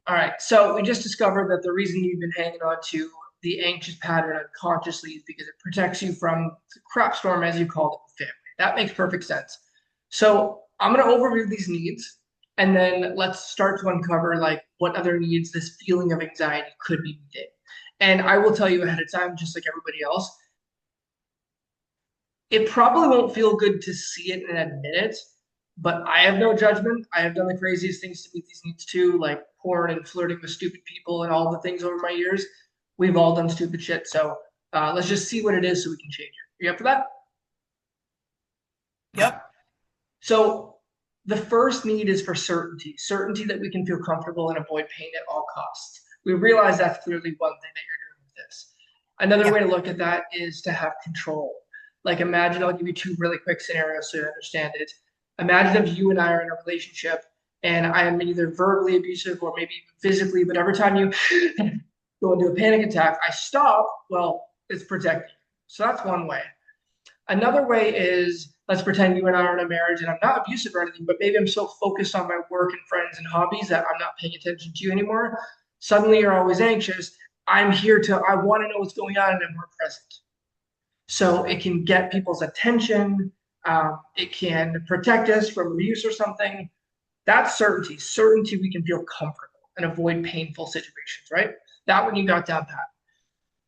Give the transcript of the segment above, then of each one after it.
All right. So we just discovered that the reason you've been hanging on to the anxious pattern unconsciously is because it protects you from the crap storm, as you called it, with family. That makes perfect sense. So I'm going to overview these needs, and then let's start to uncover like what other needs this feeling of anxiety could be meeting. And I will tell you ahead of time, just like everybody else, it probably won't feel good to see it and admit it, but I have no judgment. I have done the craziest things to meet these needs too, like porn and flirting with stupid people and all the things over my years. We've all done stupid shit. So let's just see what it is so we can change it. You up for that? Okay. Yep. So the first need is for certainty, certainty that we can feel comfortable and avoid pain at all costs. We realize that's clearly one thing that you're doing with this. Another Yeah. way to look at that is to have control. Like imagine, I'll give you two really quick scenarios so you understand it. Imagine if you and I are in a relationship and I am either verbally abusive or maybe even physically, but every time you go into a panic attack, I stop. Well, it's protecting you. So that's one way. Another way is let's pretend you and I are in a marriage and I'm not abusive or anything, but maybe I'm so focused on my work and friends and hobbies that I'm not paying attention to you anymore. Suddenly you're always anxious. I'm here to, I want to know what's going on and I'm more present. So it can get people's attention. It can protect us from abuse or something. That's certainty. Certainty we can feel comfortable and avoid painful situations, right? That one you got down pat.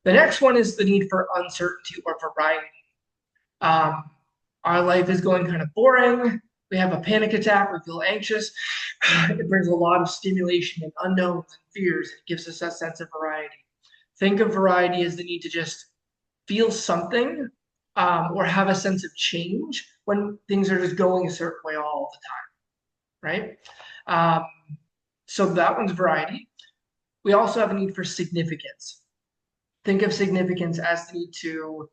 The next one is the need for uncertainty or variety. Um, our life is going kind of boring. We have a panic attack. We feel anxious. It brings a lot of stimulation and unknowns and fears. It gives us that sense of variety. Think of variety as the need to just feel something or have a sense of change when things are just going a certain way all the time, right? Um, so that one's variety. We also have a need for significance. Think of significance as the need to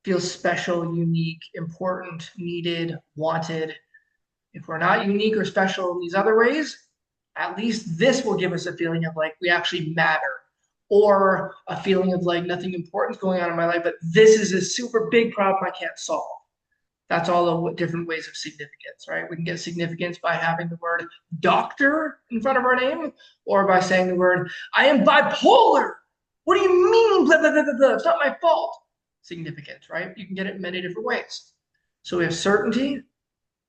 feel special, unique, important, needed, wanted. If we're not unique or special in these other ways, at least this will give us a feeling of like we actually matter or a feeling of like nothing important is going on in my life, but this is a super big problem I can't solve. That's all the different ways of significance, right? We can get significance by having the word doctor in front of our name or by saying the word, I am bipolar. What do you mean? Blah, blah, blah, blah, blah. It's not my fault. Significance, right? You can get it in many different ways. So we have certainty,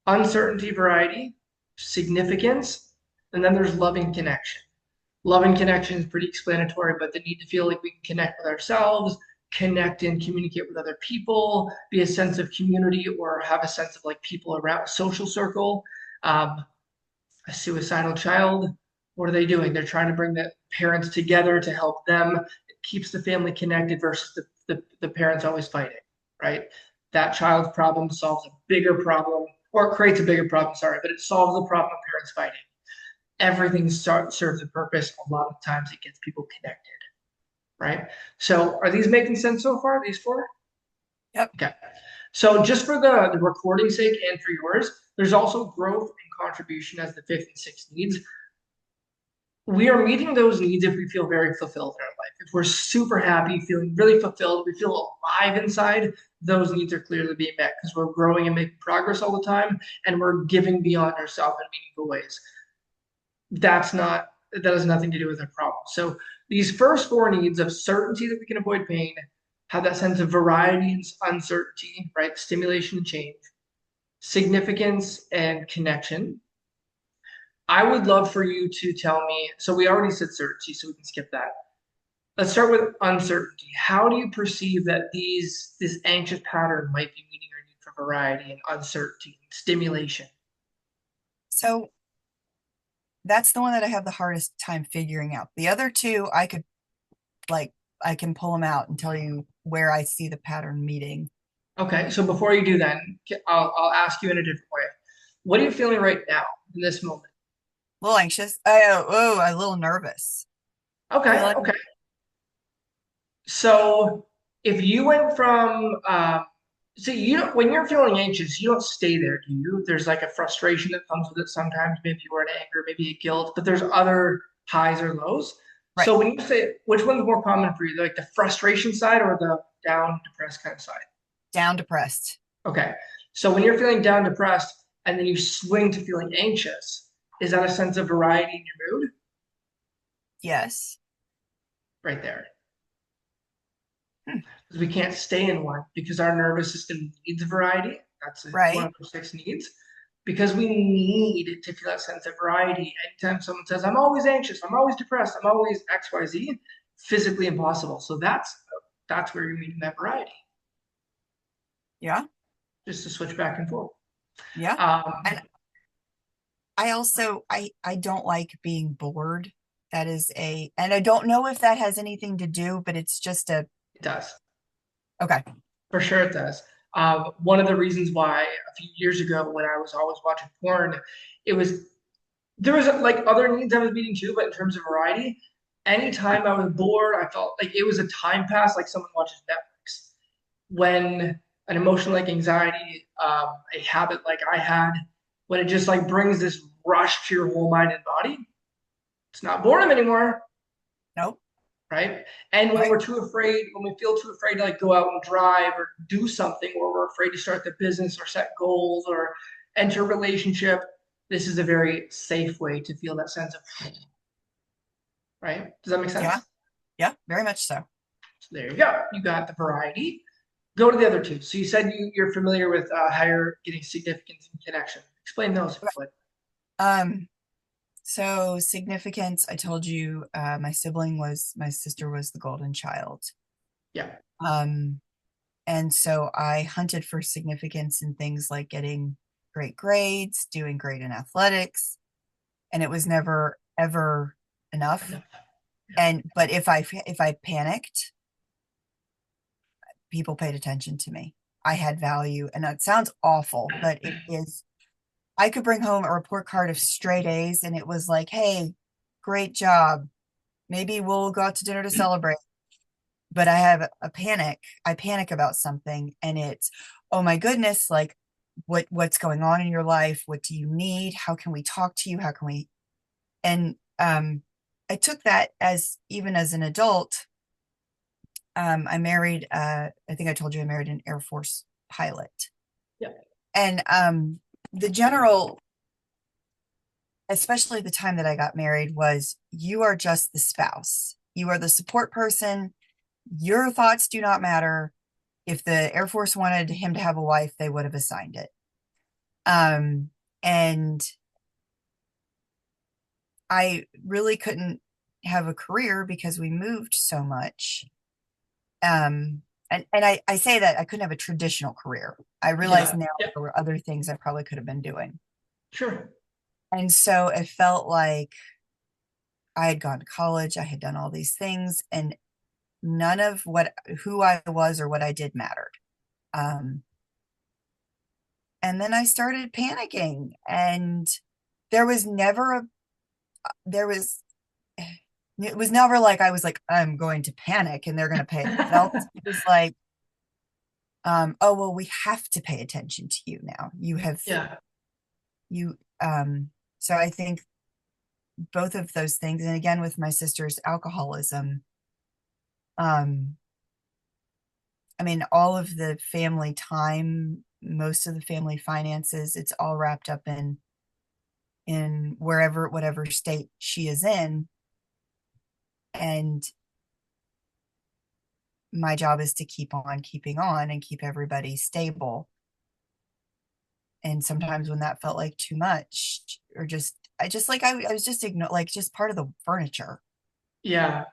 uncertainty, variety, significance, and then there's loving connection. Loving connection is pretty explanatory, but the need to feel like we can connect with ourselves, connect and communicate with other people, be a sense of community, or have a sense of like people around a social circle. Um, a suicidal child, what are they doing? They're trying to bring the parents together to help them. It keeps the family connected versus the parents always fighting, right? That child's problem solves a bigger problem, or it creates a bigger problem, sorry, but it solves the problem of parents fighting. Everything serves a purpose. A lot of times it gets people connected, right? So are these making sense so far, these four? Yep. Okay. So just for the recording's sake and for yours, there's also growth and contribution as the fifth and sixth needs. We are meeting those needs if we feel very fulfilled in our life. If we're super happy, feeling really fulfilled, we feel alive inside, those needs are clearly being met because we're growing and making progress all the time and we're giving beyond ourselves in meaningful ways. That has nothing to do with our problem. So these first four needs of certainty that we can avoid pain, have that sense of variety and uncertainty, right? Stimulation and change, significance and connection. I would love for you to tell me. So we already said certainty, so we can skip that. Let's start with uncertainty. How do you perceive that this anxious pattern might be meeting our need for variety and uncertainty and stimulation? So that's the one that I have the hardest time figuring out. The other two, like, I can pull them out and tell you where I see the pattern meeting. Okay, so before you do that, I'll ask you in a different way. What are you feeling right now in this moment? A little anxious. A little nervous. Okay, Feeling okay. So if you went from see you don't when you're feeling anxious, you don't stay there, do you? There's like a frustration that comes with it sometimes, maybe you were in anger, maybe a guilt, but there's other highs or lows. right. So when you say which one's more common for you, like the frustration side or the down, depressed kind of side? Down, depressed. Okay. So when you're feeling down, depressed, and then you swing to feeling anxious, is that a sense of variety in your mood? Yes. right there. Hmm. Because we can't stay in one because our nervous system needs variety. That's one Right. of those 6 needs. Because we need to feel that sense of variety. Anytime someone says, I'm always anxious, I'm always depressed, I'm always XYZ, physically impossible. So that's where you're meeting that variety, Yeah. just to switch back and forth. Yeah. Um, And I also I don't like being bored. That is and I don't know if that has anything to do, but it's just a it does. okay. For sure it does. One of the reasons why a few years ago when I was always watching porn, it was there was like other needs I was meeting too, but in terms of variety, anytime I was bored, I felt like it was a time pass, like someone watches Netflix. When an emotion like anxiety, a habit like I had, when it just like brings this rush to your whole mind and body, it's not boredom anymore, Nope. right? And when Right. we're too afraid, when we feel too afraid to like go out and drive or do something, or we're afraid to start the business or set goals or enter a relationship, this is a very safe way to feel that sense of right. Does that make Yeah. sense? Yeah. Very much so. So there you go. You got the variety. Go to the other two. So you said you're familiar with how you're getting significance and connection. Explain those if you would. Um, so significance, I told you, my sister was the golden child. Yeah. Um, and so I hunted for significance in things like getting great grades, doing great in athletics, and it was never ever enough. Enough. Yeah. And but if I panicked, people paid attention to me. I had value, and that sounds awful, but it is. I could bring home a report card of straight A's, and it was like, hey, great job. Maybe we'll go out to dinner to celebrate. But I have a panic. I panic about something, and it's, oh my goodness, like what's going on in your life? What do you need? How can we talk to you? How can we? And I took that as even as an adult. I married. I think I told you I married an Air Force pilot, Yeah. and the general, especially the time that I got married, was you are just the spouse. You are the support person. Your thoughts do not matter. If the Air Force wanted him to have a wife, they would have assigned it. And I really couldn't have a career because we moved so much. And I say that I couldn't have a traditional career. I realize Yeah. now Yeah. there were other things I probably could have been doing. Sure. And so it felt like I had gone to college, I had done all these things, and none of what who I was or what I did mattered. Um, and then I started panicking, and there was never a there was it was never like I was like, I'm going to panic and they're going to pay. It was like, oh, well, we have to pay attention to you now. Yeah. You, so I think both of those things. And again, with my sister's alcoholism, um, I mean, all of the family time, most of the family finances, it's all wrapped up in whatever state she is in. And my job is to keep on keeping on and keep everybody stable. And sometimes when that felt like too much, or just I just like I was just like just part of the furniture. Yeah.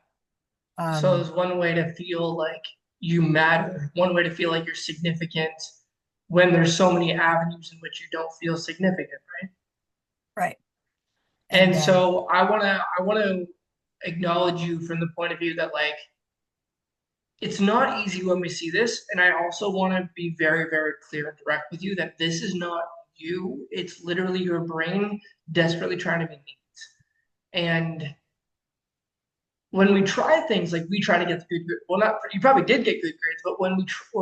So Um, there's one way to feel like you matter, one way to feel like you're significant when there's so many avenues in which you don't feel significant, right? right. And And then so I wanna acknowledge you from the point of view that like it's not easy when we see this, and I also want to be very, very clear and direct with you that this is not you. It's literally your brain desperately trying to meet needs. And when we try things like we try to get the good grade, well, not you probably did get good grades, but when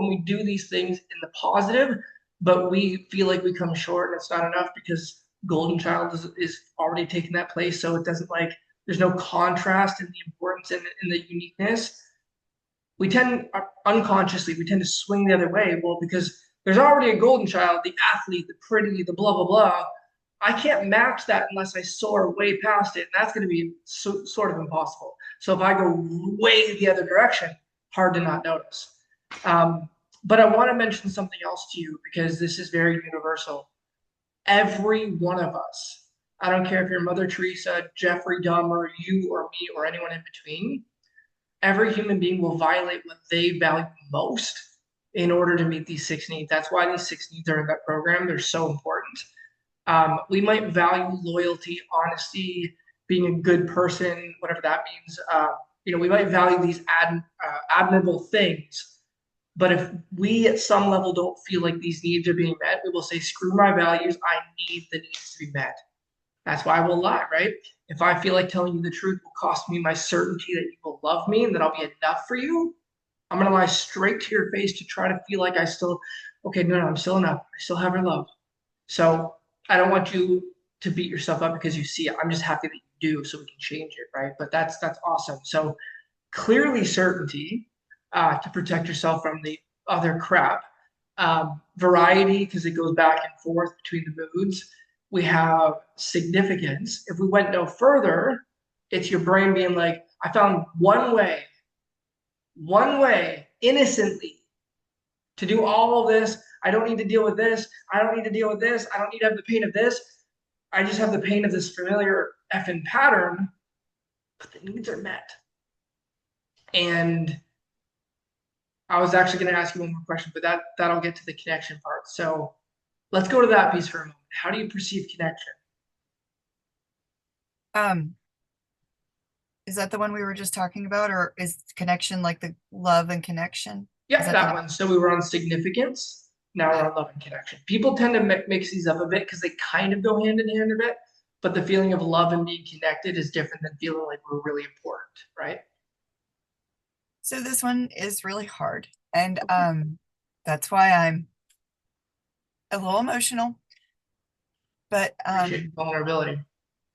we do these things in the positive, but we feel like we come short and it's not enough because Golden Child is already taking that place, so it doesn't like there's no contrast in the importance and in the uniqueness. We tend unconsciously we tend to swing the other way. Well, because there's already a Golden Child, the athlete, the pretty, the blah blah blah. I can't match that unless I soar way past it. And that's going to be sort of impossible. So if I go way the other direction, hard to not notice. Um, but I want to mention something else to you because this is very universal. Every one of us, I don't care if you're Mother Teresa, Jeffrey Dahmer, you or me or anyone in between, every human being will violate what they value most in order to meet these six needs. That's why these six needs are in that program. They're so important. We might value loyalty, honesty, being a good person, whatever that means. We might value these admirable things. But if we at some level don't feel like these needs are being met, we will say, screw my values. I need the needs to be met. That's why I will lie, right? If I feel like telling you the truth will cost me my certainty that you will love me and that I'll be enough for you, I'm going to lie straight to your face to try to feel like okay, no, I'm still enough. I still have your love. So I don't want you to beat yourself up because you see it. I'm just happy that you do so we can change it, right? But that's awesome. So clearly certainty to protect yourself from the other crap. Variety because it goes back and forth between the moods. We have significance. If we went no further, it's your brain being like, I found one way, innocently, to do all of this. I don't need to deal with this. I don't need to deal with this. I don't need to have the pain of this. I just have the pain of this familiar effing pattern, but the needs are met. And I was actually going to ask you one more question, but that'll get to the connection part. So let's go to that piece for a moment. How do you perceive connection? Um, is that the one we were just talking about, or is connection like the love and connection? Is Yeah, that the that one. So we were on significance. Now we're on love and connection. People tend to mix these up a bit because they kind of go hand in hand a bit, but the feeling of love and being connected is different than feeling like we're really important, right? so this one is really hard, and that's why I'm a little emotional. But Appreciate vulnerability.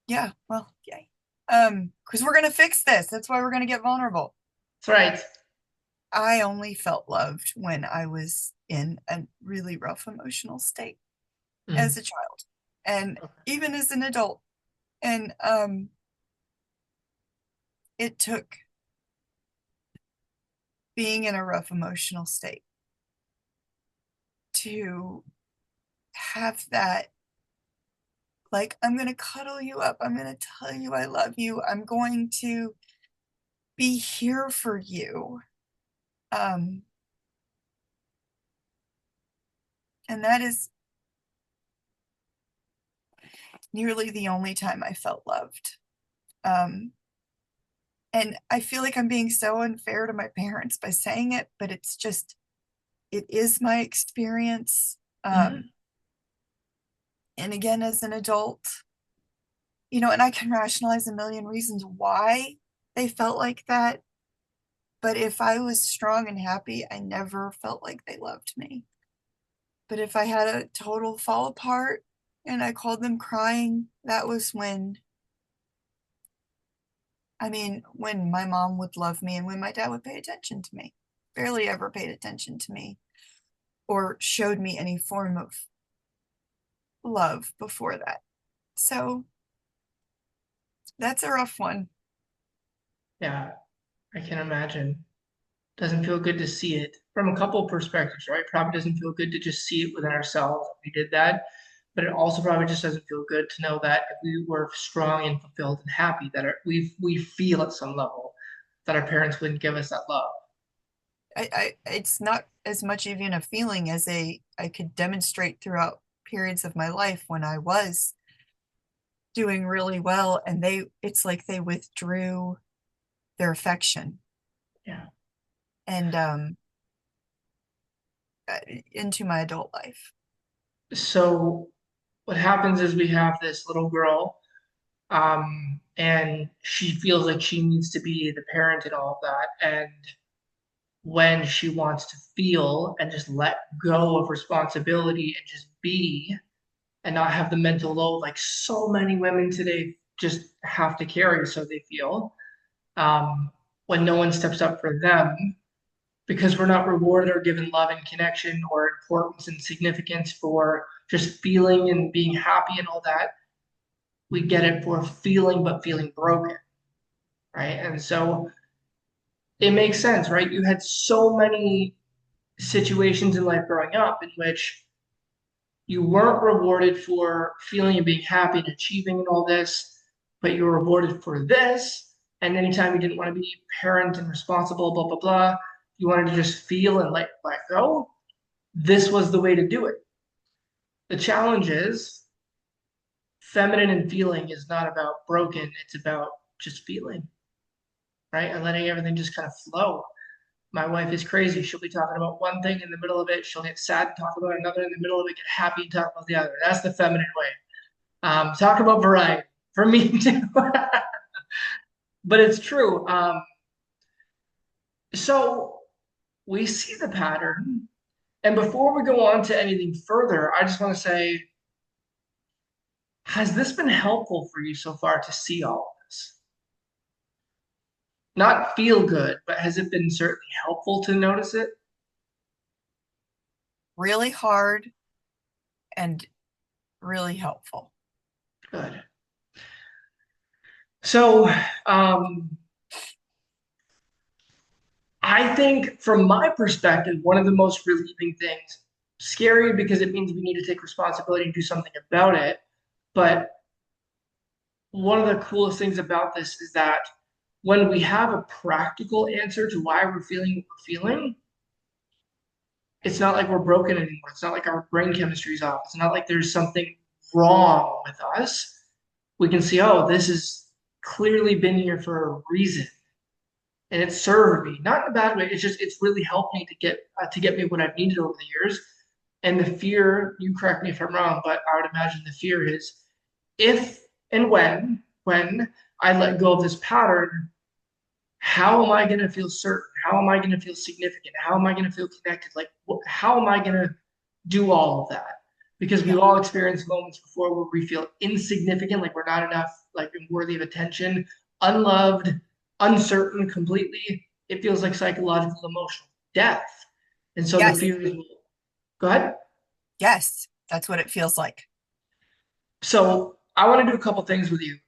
yeah, well, yay. Because we're gonna fix this. That's why we're gonna get vulnerable. That's right. I only felt loved when I was in a really rough emotional state as Mhm. a child and Okay. even as an adult. And it took being in a rough emotional state to have that, like, I'm going to cuddle you up. I'm going to tell you I love you. I'm going to be here for you. Um, and that is nearly the only time I felt loved. Um, and I feel like I'm being so unfair to my parents by saying it, but it's just, it is my experience. Mhm. And again, as an adult, and I can rationalize a million reasons why they felt like that. But if I was strong and happy, I never felt like they loved me. But if I had a total fall apart and I called them crying, that was when my mom would love me and when my dad would pay attention to me. Barely ever paid attention to me or showed me any form of love before that. So that's a rough one. Yeah, I can imagine. Doesn't feel good to see it from a couple of perspectives, right? Probably doesn't feel good to just see it within ourselves. We did that, but it also probably just doesn't feel good to know that if we were strong and fulfilled and happy, that we feel at some level that our parents wouldn't give us that love. It's not as much even a feeling as I could demonstrate throughout periods of my life when I was doing really well and it's like they withdrew their affection Yeah. and into my adult life. So what happens is we have this little girl, and she feels like she needs to be the parent and all of that, and when she wants to feel and just let go of responsibility and just be and not have the mental load like so many women today just have to carry so they feel when no one steps up for them because we're not rewarded or given love and connection or importance and significance for just feeling and being happy and all that. We get it for feeling, but feeling broken, right? And so it makes sense, right? You had so many situations in life growing up in which you weren't rewarded for feeling and being happy and achieving and all this, but you were rewarded for this. And anytime you didn't want to be parent and responsible, blah, blah, blah, you wanted to just feel and let go, this was the way to do it. The challenge is feminine and feeling is not about broken, it's about just feeling, right? And letting everything just kind of flow. My wife is crazy. She'll be talking about one thing in the middle of it. She'll get sad and talk about another in the middle of it, get happy and talk about the other. That's the feminine way. Talk about variety for me too. But it's true. So we see the pattern. And before we go on to anything further, I just want to say, has this been helpful for you so far to see all of this? Not feel good, but has it been certainly helpful to notice it? Really hard and really helpful. Good. So, I think from my perspective, one of the most relieving things, scary because it means we need to take responsibility and do something about it. But one of the coolest things about this is that when we have a practical answer to why we're feeling what we're feeling, it's not like we're broken anymore. It's not like our brain chemistry is off. It's not like there's something wrong with us. We can see, oh, this has clearly been here for a reason, and it served me, not in a bad way. It's really helped me to get me what I've needed over the years. And the fear, you correct me if I'm wrong, but I would imagine the fear is if and when I let go of this pattern, how am I going to feel certain? How am I going to feel significant? How am I going to feel connected? Like, how am I going to do all of that? Because Yeah. we've all experienced moments before where we feel insignificant, like we're not enough, like worthy of attention, unloved, uncertain completely. It feels like psychological, emotional death. And so the Yes. fear is, go ahead. Yes. That's what it feels like. So I want to do a couple things with you.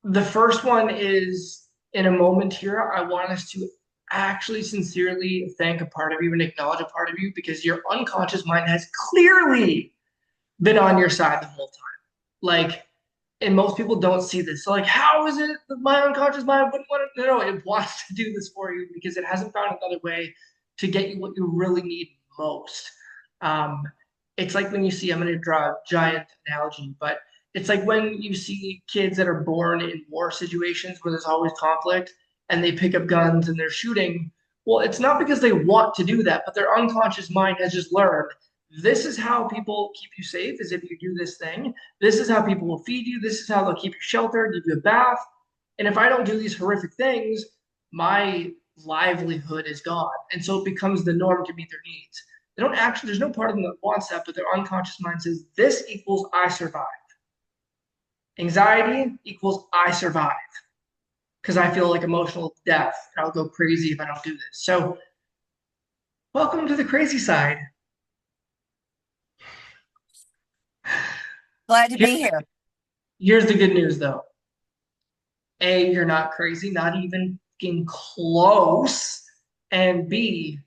The first one is in a moment here, I want us to actually sincerely thank a part of you and acknowledge a part of you because your unconscious mind has clearly been on your side the whole time. Like, and most people don't see this. So, like, how is it that my unconscious mind wouldn't want to? No, it wants to do this for you because it hasn't found another way to get you what you really need most. Um, it's like when you see, I'm going to draw a giant analogy, but it's like when you see kids that are born in war situations where there's always conflict and they pick up guns and they're shooting. Well, it's not because they want to do that, but their unconscious mind has just learned this is how people keep you safe is if you do this thing. This is how people will feed you. This is how they'll keep you sheltered, give you a bath. And if I don't do these horrific things, my livelihood is gone. And so it becomes the norm to meet their needs. They don't actually, there's no part of them that wants that, but their unconscious mind says, this equals I survive. Anxiety equals I survive because I feel like emotional death and I'll go crazy if I don't do this. So, welcome to the crazy side. Glad to Here, be here. here's the good news though. A, you're not crazy, not even fucking close. And B,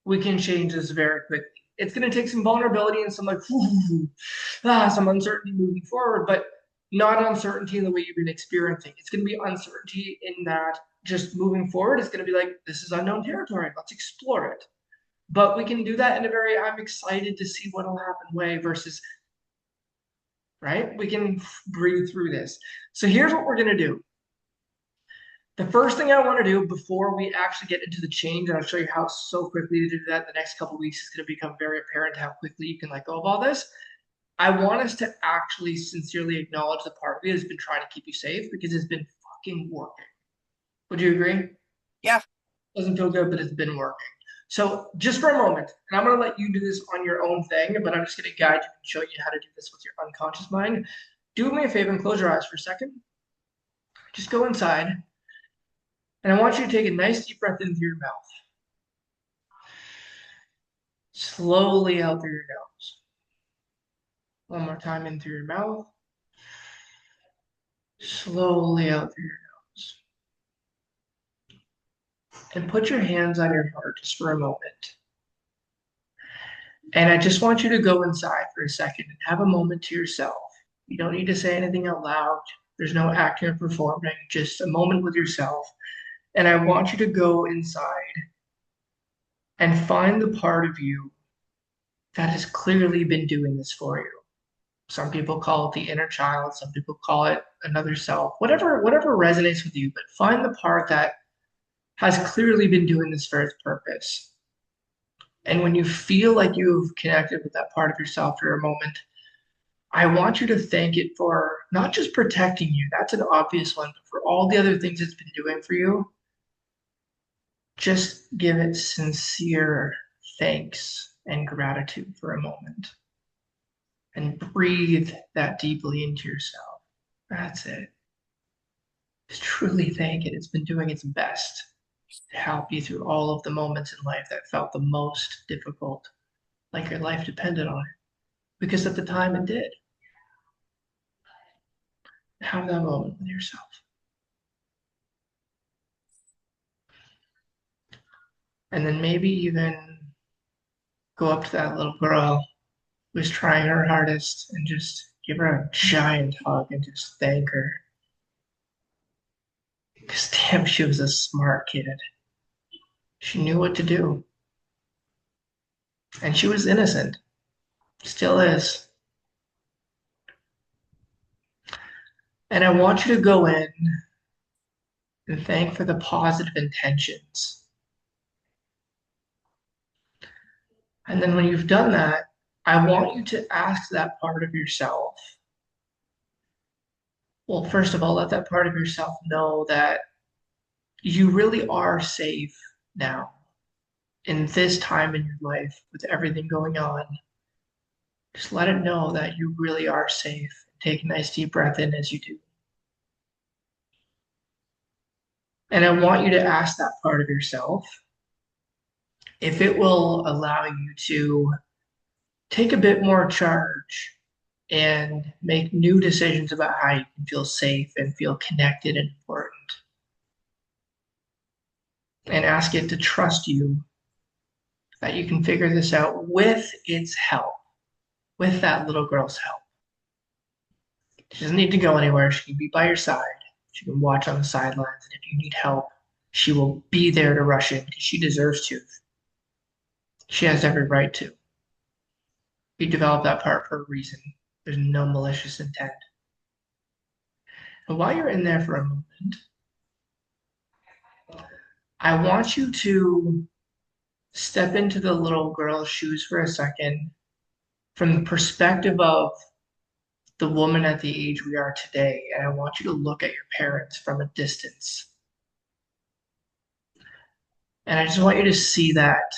we can change this very quickly. It's going to take some vulnerability and some like some uncertainty moving forward, but not uncertainty in the way you've been experiencing. It's going to be uncertainty in that just moving forward, it's going to be like this is unknown territory. Let's explore it. But we can do that in a very I'm excited to see what'll happen way versus right. We can breathe through this. So here's what we're going to do. The first thing I want to do before we actually get into the change, and I'll show you how so quickly to do that in the next couple of weeks is going to become very apparent how quickly you can let go of all this. I want us to actually sincerely acknowledge the part of you that's been trying to keep you safe because it's been fucking working. Would you agree? Yeah. Doesn't feel good, but it's been working. So just for a moment, and I'm going to let you do this on your own thing, but I'm just going to guide you and show you how to do this with your unconscious mind. Do me a favor and close your eyes for a second. Just go inside. And I want you to take a nice deep breath in through your mouth. Slowly out through your nose. One more time in through your mouth. Slowly out through your nose. And put your hands on your heart just for a moment. And I just want you to go inside for a second and have a moment to yourself. You don't need to say anything out loud. There's no acting or performing, just a moment with yourself. And I want you to go inside and find the part of you that has clearly been doing this for you. Some people call it the inner child, some people call it another self, whatever resonates with you, but find the part that has clearly been doing this for its purpose. And when you feel like you've connected with that part of yourself for a moment, I want you to thank it for not just protecting you, that's an obvious one, but for all the other things it's been doing for you. Just give it sincere thanks and gratitude for a moment and breathe that deeply into yourself. That's it. Just truly thank it. It's been doing its best to help you through all of the moments in life that felt the most difficult, like your life depended on it, because at the time it did. Have that moment with yourself. And then maybe even go up to that little girl who's trying her hardest and just give her a giant hug and just thank her. Because damn, she was a smart kid. She knew what to do. And she was innocent. Still is. And I want you to go in and thank for the positive intentions. And then when you've done that, I want you to ask that part of yourself. Well, first of all, let that part of yourself know that you really are safe now in this time in your life with everything going on. Just let it know that you really are safe. Take a nice deep breath in as you do. And I want you to ask that part of yourself if it will allow you to take a bit more charge and make new decisions about how you can feel safe and feel connected and important. And ask it to trust you that you can figure this out with its help, with that little girl's help. She doesn't need to go anywhere. She can be by your side. She can watch on the sidelines. And if you need help, she will be there to rush in because she deserves to. She has every right to. You develop that part for a reason. There's no malicious intent. And while you're in there for a moment, I want you to step into the little girl's shoes for a second from the perspective of the woman at the age we are today. And I want you to look at your parents from a distance. And I just want you to see that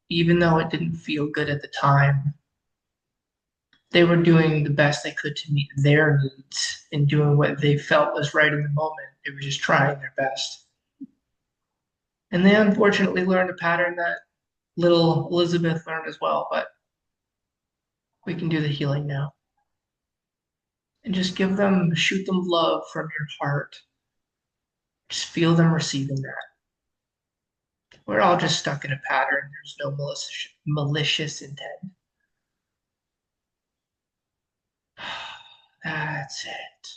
even though it didn't feel good at the time, they were doing the best they could to meet their needs and doing what they felt was right in the moment. They were just trying their best. And they unfortunately learned a pattern that little Elizabeth learned as well, but we can do the healing now. And just shoot them love from your heart. Just feel them receiving that. We're all just stuck in a pattern. There's no malicious intent. That's it.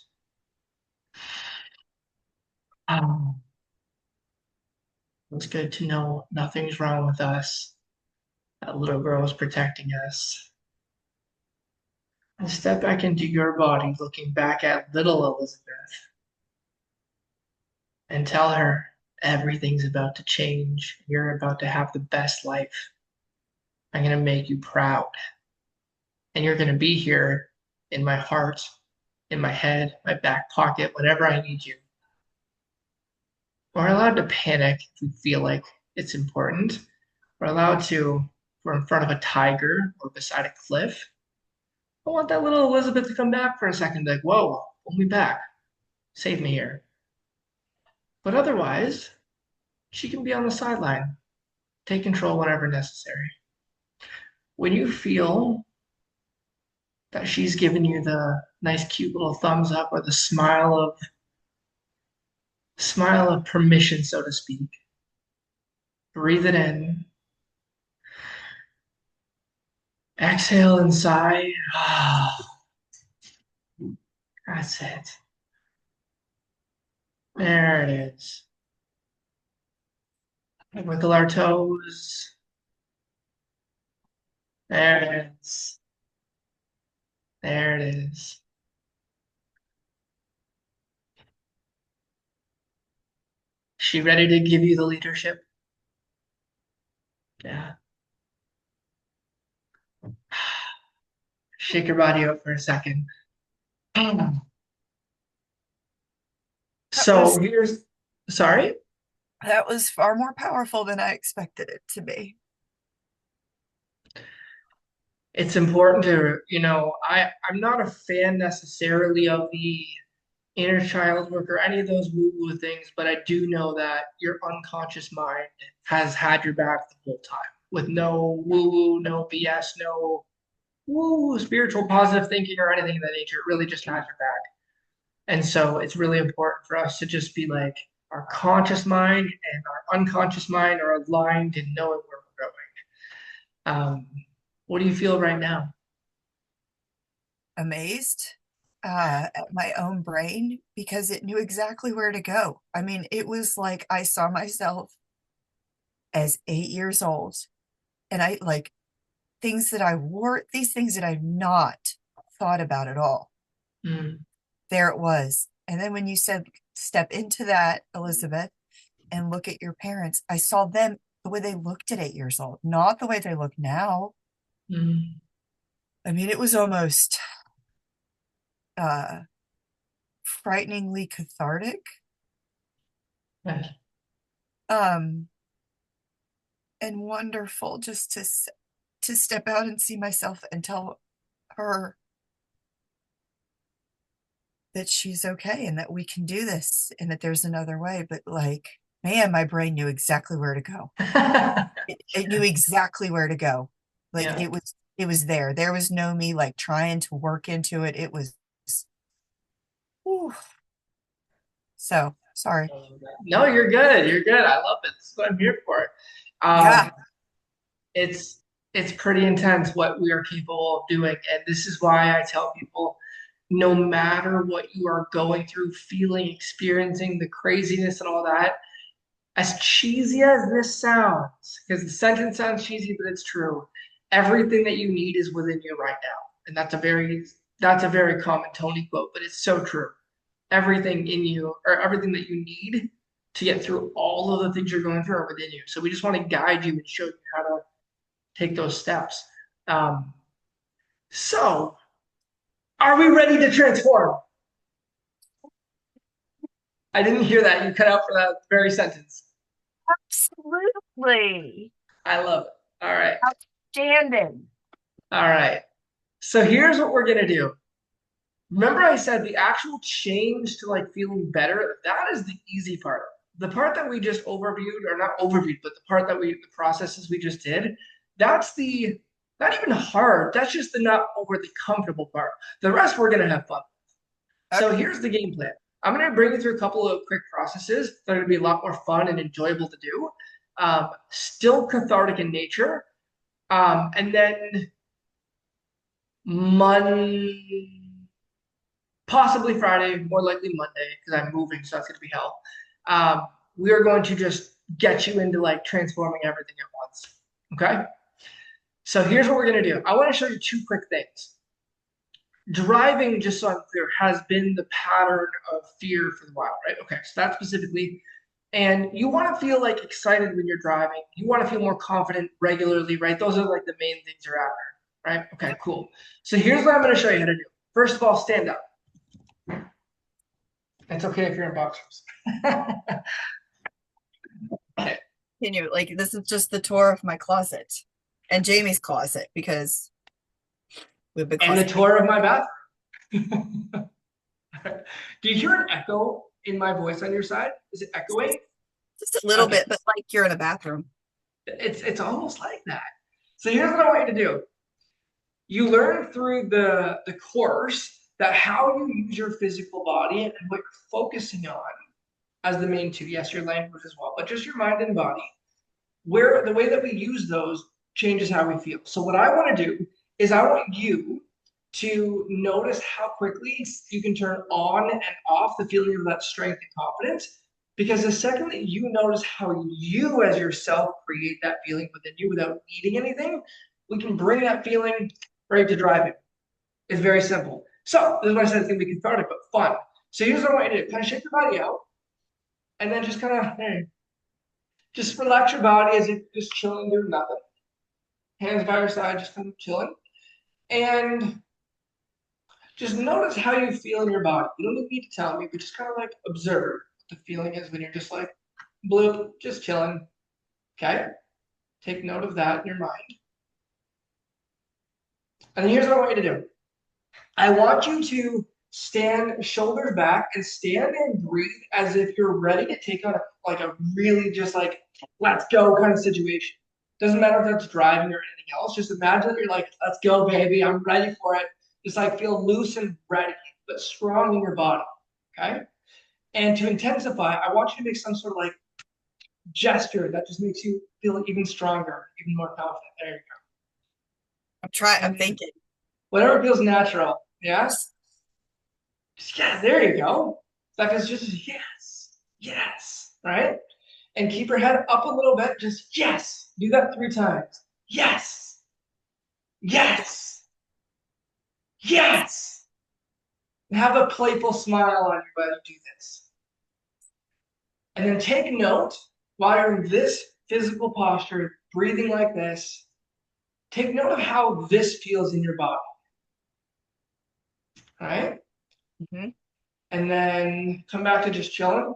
Um, it's good to know nothing's wrong with us. That little girl is protecting us. And step back into your body, looking back at little Elizabeth, and tell her everything's about to change. You're about to have the best life. I'm going to make you proud. And you're going to be here in my heart, in my head, my back pocket, whenever I need you. We're allowed to panic if we feel like it's important. We're allowed to, we're in front of a tiger or beside a cliff. I want that little Elizabeth to come back for a second, like, whoa, pull me back. Save me here. But otherwise, she can be on the sideline. Take control whenever necessary. when you feel that she's giving you the nice, cute little thumbs up or the smile of permission, so to speak, breathe it in, exhale and sigh. That's it. There it is. Wiggle our toes. There it is. There it is. She ready to give you the leadership? Yeah. Shake your body out for a second. That So was sorry? that was far more powerful than I expected it to be. It's important to, I'm not a fan necessarily of the inner child work or any of those woo-woo things, but I do know that your unconscious mind has had your back the whole time with no woo-woo, no BS, no woo spiritual positive thinking or anything of that nature. It really just has your back. And so it's really important for us to just be like our conscious mind and our unconscious mind are aligned in knowing where we're going. What do you feel right now? Amazed at my own brain because it knew exactly where to go. I mean, it was like I saw myself as 8 years old and I like things that I wore, these things that I've not thought about at all. Mm, There it was. And then when you said step into that, Elizabeth, and look at your parents, I saw them the way they looked at 8 years old, not the way they look now. mm, I mean, it was almost uh frighteningly cathartic. yes. Um and wonderful just to step out and see myself and tell her that she's okay and that we can do this and that there's another way. But like, man, my brain knew exactly where to go. It knew exactly where to go. Like Yeah. it was there. There was no me like trying to work into it. It was whew. So sorry. No, you're good. You're good. I love it. This is what I'm here for. Yeah. Um, it's it's pretty intense what we are capable of doing, and this is why I tell people, no matter what you are going through, feeling, experiencing the craziness and all that, as cheesy as this sounds, because the sentence sounds cheesy, but it's true. Everything that you need is within you right now, and that's a very common Tony quote, but it's so true. Everything in you, or everything that you need to get through all of the things you're going through, are within you. So we just want to guide you and show you how to take those steps. Um, so, are we ready to transform? I didn't hear that. You cut out for that very sentence. Absolutely. I love it. All right. Outstanding. All right. So here's what we're gonna do. Remember I said the actual change to like feeling better, that is the easy part. The part that we just overviewed, or not overviewed, but the processes we just did, that's the not even hard. That's just the not overly comfortable part. The rest we're gonna have fun. So Okay. here's the game plan. I'm gonna bring you through a couple of quick processes that are gonna be a lot more fun and enjoyable to do. Still cathartic in nature. And then possibly Friday, more likely Monday, because I'm moving, so that's gonna be hell. We are going to just get you into like transforming everything at once. Okay. So here's what we're gonna do. I want to show you two quick things. Driving, just so I'm clear, has been the pattern of fear for the while, right? Okay, so that specifically. And you want to feel like excited when you're driving. You want to feel more confident regularly, right? Those are like the main things you're after, right? Okay, cool. So here's what I'm going to show you how to do. First of all, stand up. It's okay if you're in boxers. Okay. Continue. Like this is just the tour of my closet and Jamie's closet because we've been And the closet. tour of my bathroom. Do you hear an echo in my voice on your side? Is it echoing? Just a little Okay. bit, but like you're in a bathroom. It's almost like that. So here's what I want you to do. You learn through the course that how you use your physical body and what you're focusing on as the main two. Yes, your language as well, but just your mind and body. Where the way that we use those changes how we feel. So what I want to do is I want you to notice how quickly you can turn on and off the feeling of that strength and confidence. Because the second that you notice how you as yourself create that feeling within you without needing anything, we can bring that feeling right to driving. It's very simple. So this is why I said it's gonna be cathartic but fun. So here's what I want you to do: kind of shake your body out, and then just kind of just relax your body as if just chilling, doing nothing. Hands by your side, just kind of chilling, and just notice how you feel in your body. You don't need to tell me, but just kind of like observe what the feeling is when you're just like bloop, just chilling. Okay? Take note of that in your mind. And then here's what I want you to do. I want you to stand shoulders back and stand and breathe as if you're ready to take on a really just like let's go kind of situation. Doesn't matter if that's driving or anything else. Just imagine that you're like, let's go, baby. I'm ready for it. Just like feel loose and ready, but strong in your body. Okay. And to intensify, I want you to make some sort of like gesture that just makes you feel even stronger, even more confident. There you go. I'm thinking. Whatever feels natural. Yeah. Yeah, there you go. That is just yes, yes, right? And keep your head up a little bit. Just yes. Do that 3 times. Yes, yes, yes. And have a playful smile on your way to do this. And then take note while you're in this physical posture, breathing like this. Take note of how this feels in your body. All right? Mm-hmm. And then come back to just chilling.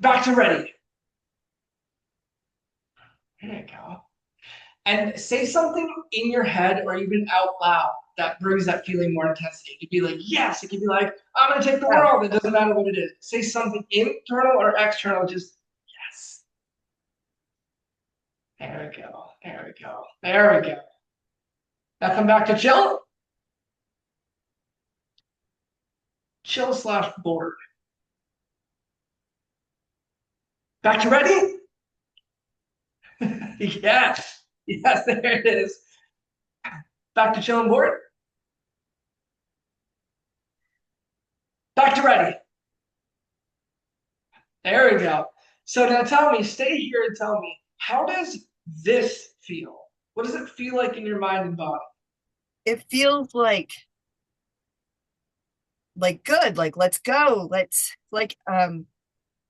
Back to ready. There you go. And say something in your head or even out loud that brings that feeling more intensity. It could be like, yes. It could be like, I'm going to take the world. It doesn't matter what it is. Say something internal or external, just yes. There we go. There we go. There we go. Now come back to chill. Chill slash bored. Back to ready? Yes. Yes, there it is. Back to chill and bored. Back to ready. There we go. So now tell me, stay here and tell me, how does this feel? What does it feel like in your mind and body? It feels like good, like let's go. Let's like I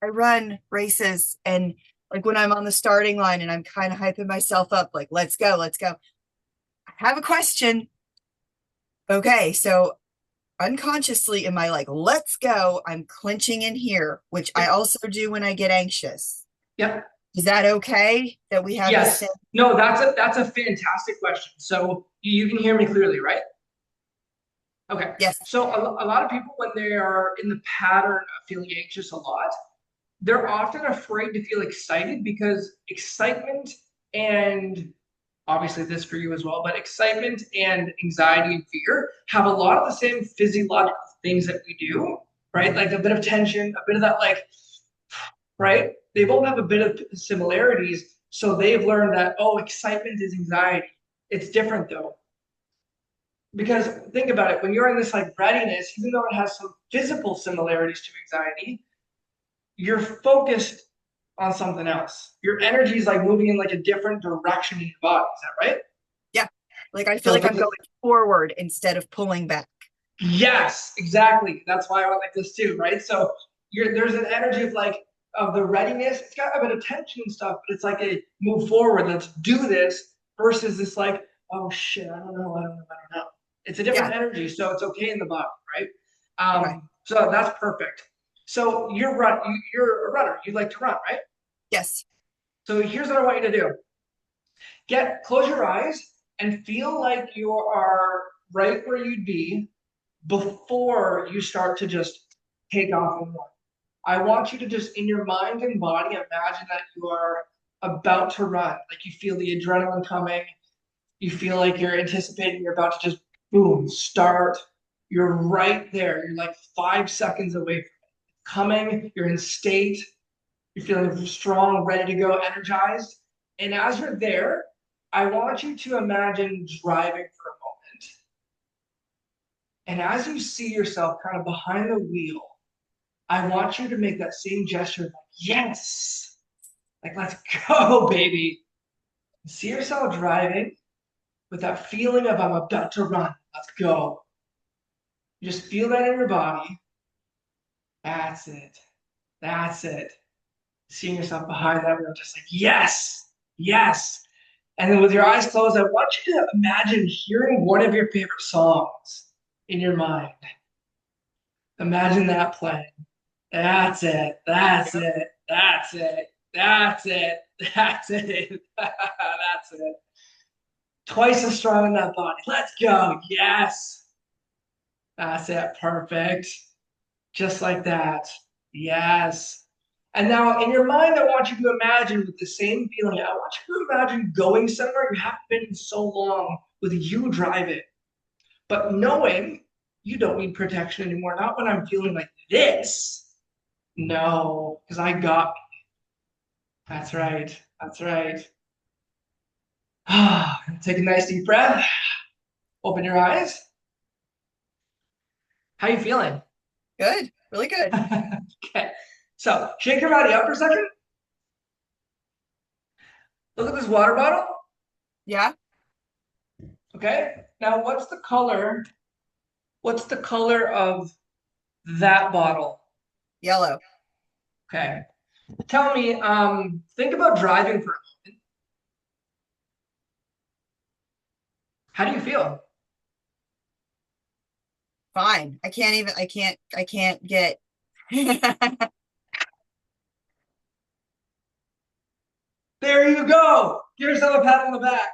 run races and like when I'm on the starting line and I'm kind of hyping myself up, like let's go, let's go. I have a question. Okay, so unconsciously in my like let's go, I'm clenching in here, which I also do when I get anxious. Yep. Is that okay that we have the Yes. same? No, that's a fantastic question. So you can hear me clearly, right? Okay. Yes. So a lot of people, when they are in the pattern of feeling anxious a lot, they're often afraid to feel excited because excitement and obviously this for you as well, but excitement and anxiety and fear have a lot of the same physiological things that we do, right? Like a bit of tension, a bit of that like, right? They both have a bit of similarities. So they've learned that, oh, excitement is anxiety. It's different though. Because think about it, when you're in this like readiness, even though it has some physical similarities to anxiety, you're focused on something else. Your energy is like moving in like a different direction in your body. Is that right? Yeah. Like I feel like I'm going forward instead of pulling back. Yes, exactly. That's why I went like this too, right? So there's an energy of like of the readiness. It's got a bit of tension and stuff, but it's like a move forward. Let's do this versus this like, oh shit, I don't know, I don't know, I don't know. It's a different energy, so it's okay in the body, right? Okay. So that's perfect. So you're a runner. You like to run, right? Yes. So here's what I want you to do. Close your eyes and feel like you are right where you'd be before you start to just take off and run. I want you to just in your mind and body imagine that you are about to run. Like you feel the adrenaline coming. You feel like you're anticipating you're about to just boom, start. You're right there. You're like 5 seconds away from it. Coming, you're in state, you're feeling strong, ready to go, energized. And as you're there, I want you to imagine driving for a moment. And as you see yourself kind of behind the wheel, I want you to make that same gesture like, yes, like, let's go, baby. See yourself driving with that feeling of, I'm about to run. Let's go. You just feel that in your body. That's it. That's it. Seeing yourself behind that wheel, just like, yes, yes. And then with your eyes closed, I want you to imagine hearing one of your favorite songs in your mind. Imagine that playing. That's it. That's it. That's it. That's it. That's it. That's it. Twice as strong in that body. Let's go. Yes. That's it. Perfect. Just like that. Yes. And now in your mind, I want you to imagine with the same feeling, I want you to imagine going somewhere you haven't been in so long with you driving, but knowing you don't need protection anymore. Not when I'm feeling like this. No, because I got. That's right. That's right. Take a nice deep breath. Open your eyes. How you feeling? Good, really good. Okay. So shake your body up for a second. Look at this water bottle. Yeah, Okay. Now what's the color? What's the color of that bottle? yellow. Okay. Tell me, think about driving for a moment. How do you feel? Fine. I can't get. There you go. Give yourself a pat on the back.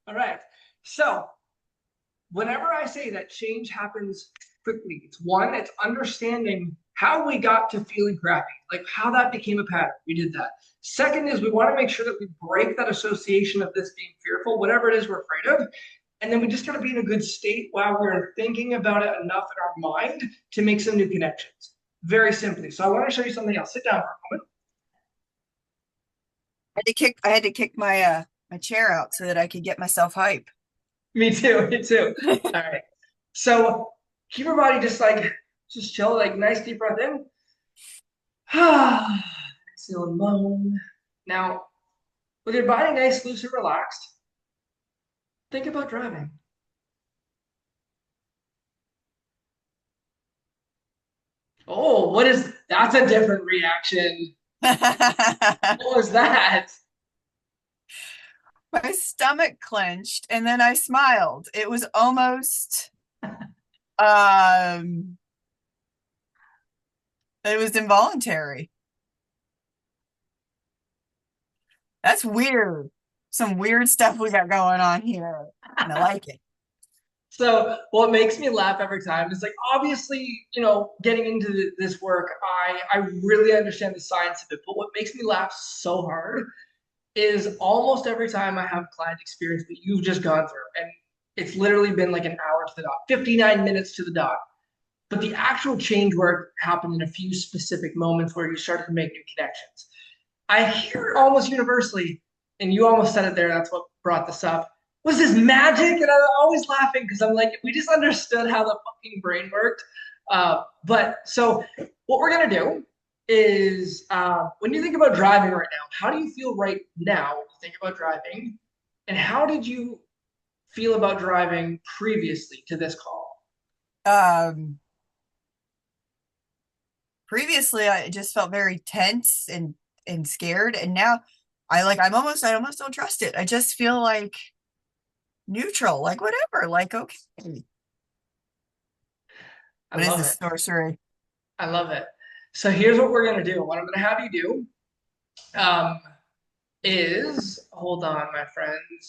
All right. So whenever I say that change happens quickly, it's one, it's understanding how we got to feeling crappy, like how that became a pattern. We did that. Second is we want to make sure that we break that association of this being fearful, whatever it is we're afraid of. And then we just got to be in a good state while we're thinking about it enough in our mind to make some new connections. Very simply. So I want to show you something else. Sit down for a moment. I had to kick my chair out so that I could get myself hype. Me too. Me too. All right. So keep your body just chill, like nice deep breath in. Exhale and moan. Now, with your body nice, loose, and relaxed, think about driving. Oh, that's a different reaction. What was that? My stomach clenched and then I smiled. It was almost um it was involuntary. That's weird. Some weird stuff we got going on here. And I like it. So what makes me laugh every time is like obviously, getting into this work, I really understand the science of it, but what makes me laugh so hard is almost every time I have client experience that you've just gone through, and it's literally been like an hour to the dot, 59 minutes to the dot. But the actual change work happened in a few specific moments where you started to make new connections. I hear it almost universally, and you almost said it there. That's what brought this up. Was this magic? And I'm always laughing because I'm like, we just understood how the fucking brain worked. But so what we're gonna do is when you think about driving right now, how do you feel right now when you think about driving? And how did you feel about driving previously to this call? Um Previously I just felt very tense and scared, and now I almost don't trust it. I just feel like neutral, like whatever, like okay. I What is love this it. sorcery? I love it. So here's what we're gonna do. What I'm gonna have you do um, is hold on, my friends.